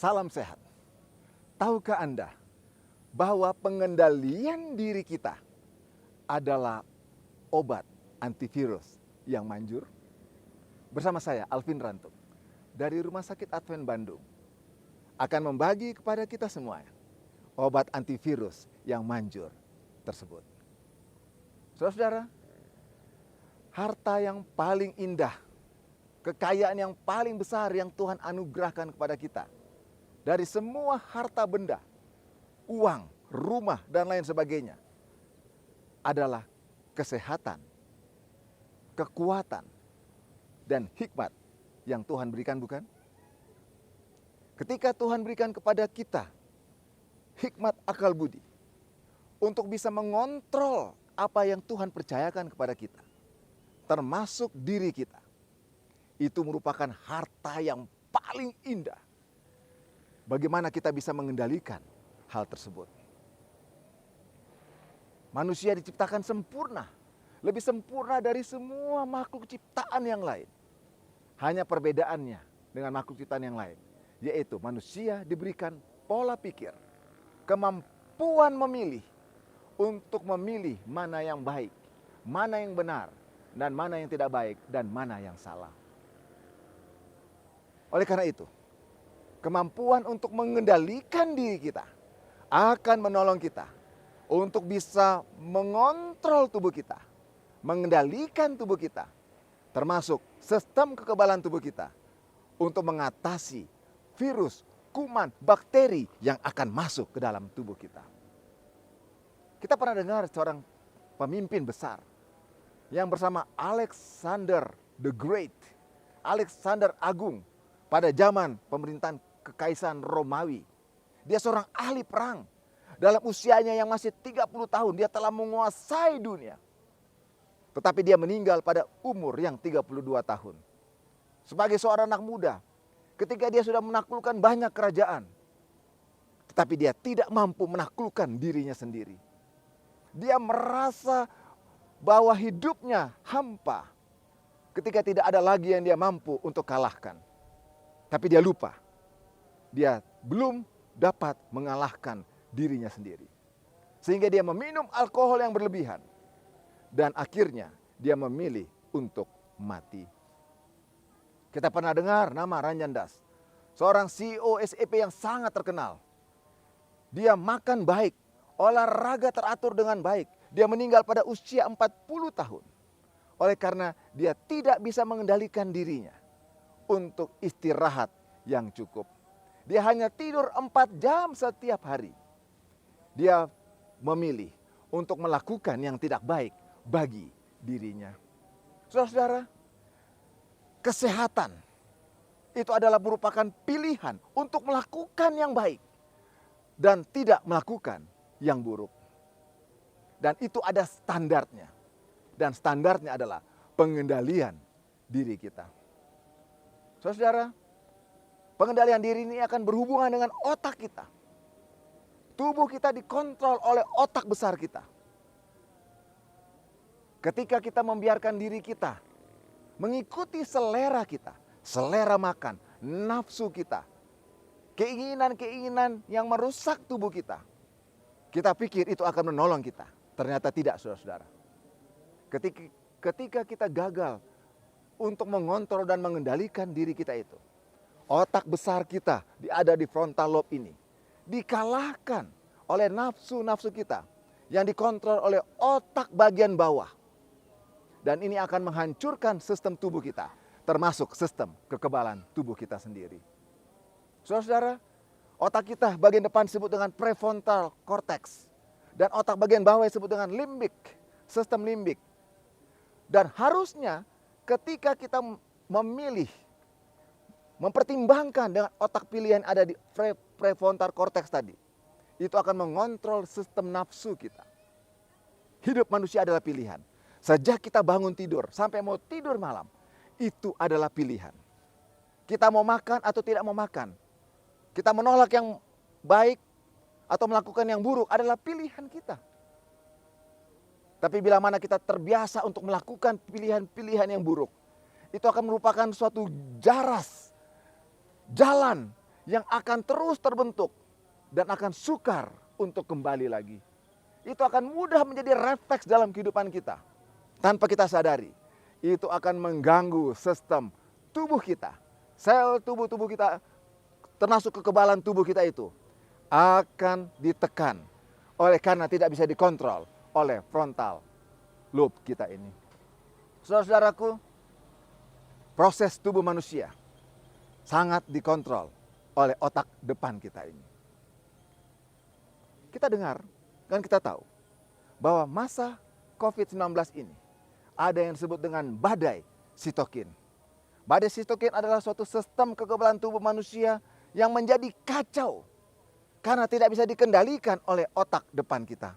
Salam sehat. Tahukah Anda bahwa pengendalian diri kita adalah obat antivirus yang manjur? Bersama saya, Alvin Rantuk, dari Rumah Sakit Advent Bandung, akan membagi kepada kita semua obat antivirus yang manjur tersebut. Saudara-saudara, harta yang paling indah, kekayaan yang paling besar yang Tuhan anugerahkan kepada kita, dari semua harta benda, uang, rumah, dan lain sebagainya, adalah kesehatan, kekuatan, dan hikmat yang Tuhan berikan, bukan? Ketika Tuhan berikan kepada kita hikmat akal budi untuk bisa mengontrol apa yang Tuhan percayakan kepada kita, termasuk diri kita, itu merupakan harta yang paling indah. Bagaimana kita bisa mengendalikan hal tersebut? Manusia diciptakan sempurna, lebih sempurna dari semua makhluk ciptaan yang lain. Hanya perbedaannya dengan makhluk ciptaan yang lain, yaitu manusia diberikan pola pikir, kemampuan memilih untuk memilih mana yang baik, mana yang benar, dan mana yang tidak baik, dan mana yang salah. Oleh karena itu, kemampuan untuk mengendalikan diri kita akan menolong kita untuk bisa mengontrol tubuh kita, mengendalikan tubuh kita, termasuk sistem kekebalan tubuh kita untuk mengatasi virus, kuman, bakteri yang akan masuk ke dalam tubuh kita. Kita pernah dengar seorang pemimpin besar yang bersama Alexander the Great, Alexander Agung, pada zaman pemerintahan Kekaisaran Romawi. Dia seorang ahli perang. Dalam usianya yang masih 30 tahun, dia telah menguasai dunia. Tetapi dia meninggal pada umur yang 32 tahun. Sebagai seorang anak muda, ketika dia sudah menaklukkan banyak kerajaan, tetapi dia tidak mampu menaklukkan dirinya sendiri. Dia merasa bahwa hidupnya hampa ketika tidak ada lagi yang dia mampu untuk kalahkan. Tapi dia lupa, dia belum dapat mengalahkan dirinya sendiri. Sehingga dia meminum alkohol yang berlebihan. Dan akhirnya dia memilih untuk mati. Kita pernah dengar nama Ranjan Das, seorang CEO SAP yang sangat terkenal. Dia makan baik, olahraga teratur dengan baik. Dia meninggal pada usia 40 tahun. Oleh karena dia tidak bisa mengendalikan dirinya untuk istirahat yang cukup. Dia hanya tidur 4 jam setiap hari. Dia memilih untuk melakukan yang tidak baik bagi dirinya. Saudara-saudara, kesehatan itu adalah merupakan pilihan untuk melakukan yang baik dan tidak melakukan yang buruk. Dan itu ada standarnya. Dan standarnya adalah pengendalian diri kita. Saudara, pengendalian diri ini akan berhubungan dengan otak kita. Tubuh kita dikontrol oleh otak besar kita. Ketika kita membiarkan diri kita mengikuti selera kita, selera makan, nafsu kita, keinginan-keinginan yang merusak tubuh kita, kita pikir itu akan menolong kita. Ternyata tidak, saudara-saudara. Ketika kita gagal untuk mengontrol dan mengendalikan diri kita itu, otak besar kita ada di frontal lobe ini, dikalahkan oleh nafsu-nafsu kita yang dikontrol oleh otak bagian bawah. Dan ini akan menghancurkan sistem tubuh kita, termasuk sistem kekebalan tubuh kita sendiri. Saudara-saudara, otak kita bagian depan disebut dengan prefrontal cortex. Dan otak bagian bawah disebut dengan limbik, sistem limbik. Dan harusnya ketika kita memilih, mempertimbangkan dengan otak pilihan ada di prefrontal cortex tadi, itu akan mengontrol sistem nafsu kita. Hidup manusia adalah pilihan. Sejak kita bangun tidur sampai mau tidur malam, itu adalah pilihan. Kita mau makan atau tidak mau makan. Kita menolak yang baik atau melakukan yang buruk adalah pilihan kita. Tapi bila mana kita terbiasa untuk melakukan pilihan-pilihan yang buruk, itu akan merupakan suatu jalan yang akan terus terbentuk dan akan sukar untuk kembali lagi. Itu akan mudah menjadi refleks dalam kehidupan kita. Tanpa kita sadari, itu akan mengganggu sistem tubuh kita. Sel tubuh kita, termasuk kekebalan tubuh kita itu, akan ditekan oleh karena tidak bisa dikontrol oleh frontal lobe kita ini. Saudara-saudaraku, proses tubuh manusia sangat dikontrol oleh otak depan kita ini. Kita dengar dan kita tahu bahwa masa COVID-19 ini ada yang disebut dengan badai sitokin. Badai sitokin adalah suatu sistem kekebalan tubuh manusia yang menjadi kacau karena tidak bisa dikendalikan oleh otak depan kita.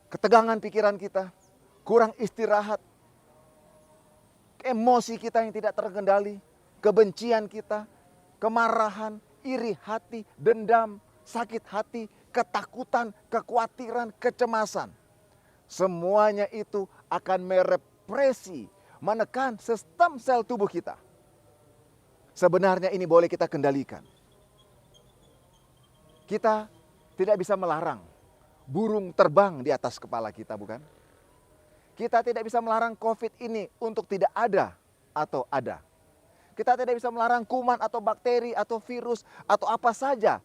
Ketegangan pikiran kita, kurang istirahat, emosi kita yang tidak terkendali, kebencian kita, kemarahan, iri hati, dendam, sakit hati, ketakutan, kekhawatiran, kecemasan. Semuanya itu akan merepresi, menekan sistem sel tubuh kita. Sebenarnya ini boleh kita kendalikan. Kita tidak bisa melarang burung terbang di atas kepala kita, bukan? Kita tidak bisa melarang COVID ini untuk tidak ada atau ada. Kita tidak bisa melarang kuman atau bakteri atau virus atau apa saja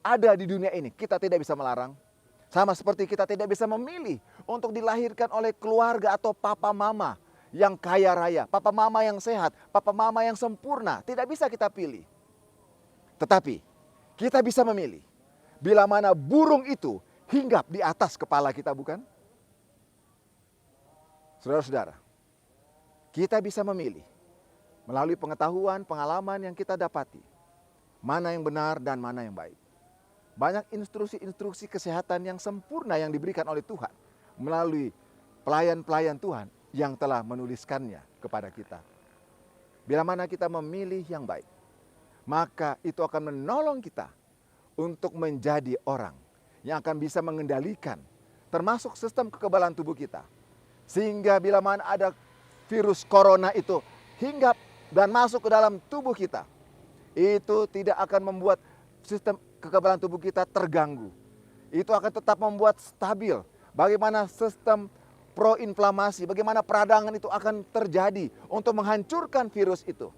ada di dunia ini. Kita tidak bisa melarang. Sama seperti kita tidak bisa memilih untuk dilahirkan oleh keluarga atau papa mama yang kaya raya, papa mama yang sehat, papa mama yang sempurna. Tidak bisa kita pilih. Tetapi kita bisa memilih bila mana burung itu hinggap di atas kepala kita, bukan? Saudara-saudara, kita bisa memilih melalui pengetahuan, pengalaman yang kita dapati, mana yang benar dan mana yang baik. Banyak instruksi-instruksi kesehatan yang sempurna yang diberikan oleh Tuhan melalui pelayan-pelayan Tuhan yang telah menuliskannya kepada kita. Bila mana kita memilih yang baik, maka itu akan menolong kita untuk menjadi orang yang akan bisa mengendalikan termasuk sistem kekebalan tubuh kita. Sehingga bila mana ada virus corona itu hinggap dan masuk ke dalam tubuh kita, itu tidak akan membuat sistem kekebalan tubuh kita terganggu. Itu akan tetap membuat stabil. Bagaimana sistem proinflamasi, bagaimana peradangan itu akan terjadi untuk menghancurkan virus itu.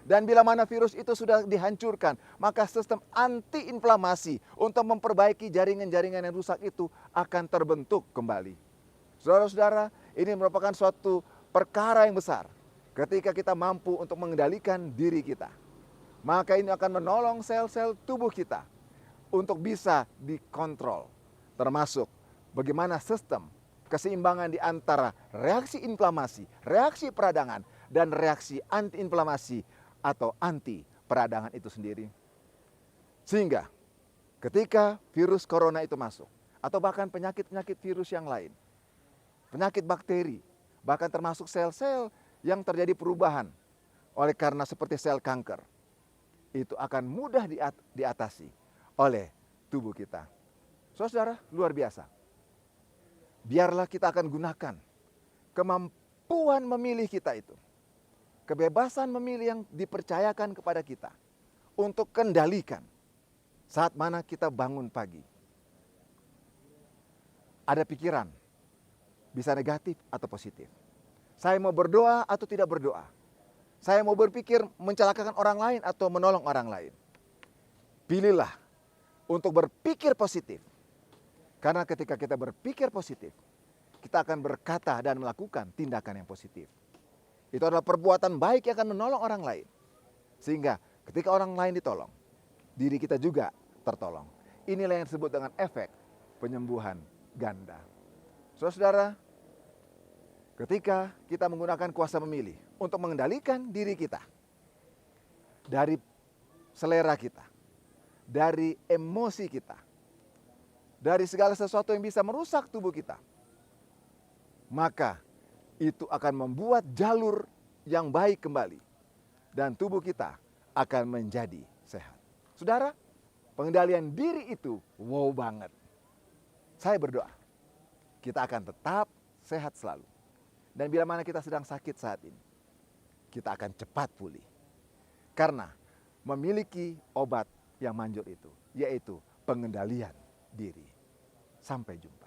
Dan bila mana virus itu sudah dihancurkan, maka sistem antiinflamasi untuk memperbaiki jaringan-jaringan yang rusak itu akan terbentuk kembali. Saudara-saudara, ini merupakan suatu perkara yang besar ketika kita mampu untuk mengendalikan diri kita. Maka ini akan menolong sel-sel tubuh kita untuk bisa dikontrol. Termasuk bagaimana sistem keseimbangan di antara reaksi inflamasi, reaksi peradangan, dan reaksi antiinflamasi atau anti peradangan itu sendiri. Sehingga ketika virus corona itu masuk, atau bahkan penyakit-penyakit virus yang lain, penyakit bakteri, bahkan termasuk sel-sel yang terjadi perubahan oleh karena seperti sel kanker, itu akan mudah diatasi oleh tubuh kita. Saudara, luar biasa. Biarlah kita akan gunakan kemampuan memilih kita itu. Kebebasan memilih yang dipercayakan kepada kita untuk kendalikan saat mana kita bangun pagi. Ada pikiran, bisa negatif atau positif. Saya mau berdoa atau tidak berdoa. Saya mau berpikir mencelakakan orang lain atau menolong orang lain. Pilihlah untuk berpikir positif. Karena ketika kita berpikir positif, kita akan berkata dan melakukan tindakan yang positif. Itu adalah perbuatan baik yang akan menolong orang lain. Sehingga ketika orang lain ditolong, diri kita juga tertolong. Inilah yang disebut dengan efek penyembuhan ganda. Saudara-saudara, ketika kita menggunakan kuasa memilih untuk mengendalikan diri kita dari selera kita, dari emosi kita, dari segala sesuatu yang bisa merusak tubuh kita, maka itu akan membuat jalur yang baik kembali dan tubuh kita akan menjadi sehat. Saudara, pengendalian diri itu wow banget. Saya berdoa, kita akan tetap sehat selalu. Dan bila mana kita sedang sakit saat ini, kita akan cepat pulih. Karena memiliki obat yang manjur itu, yaitu pengendalian diri. Sampai jumpa.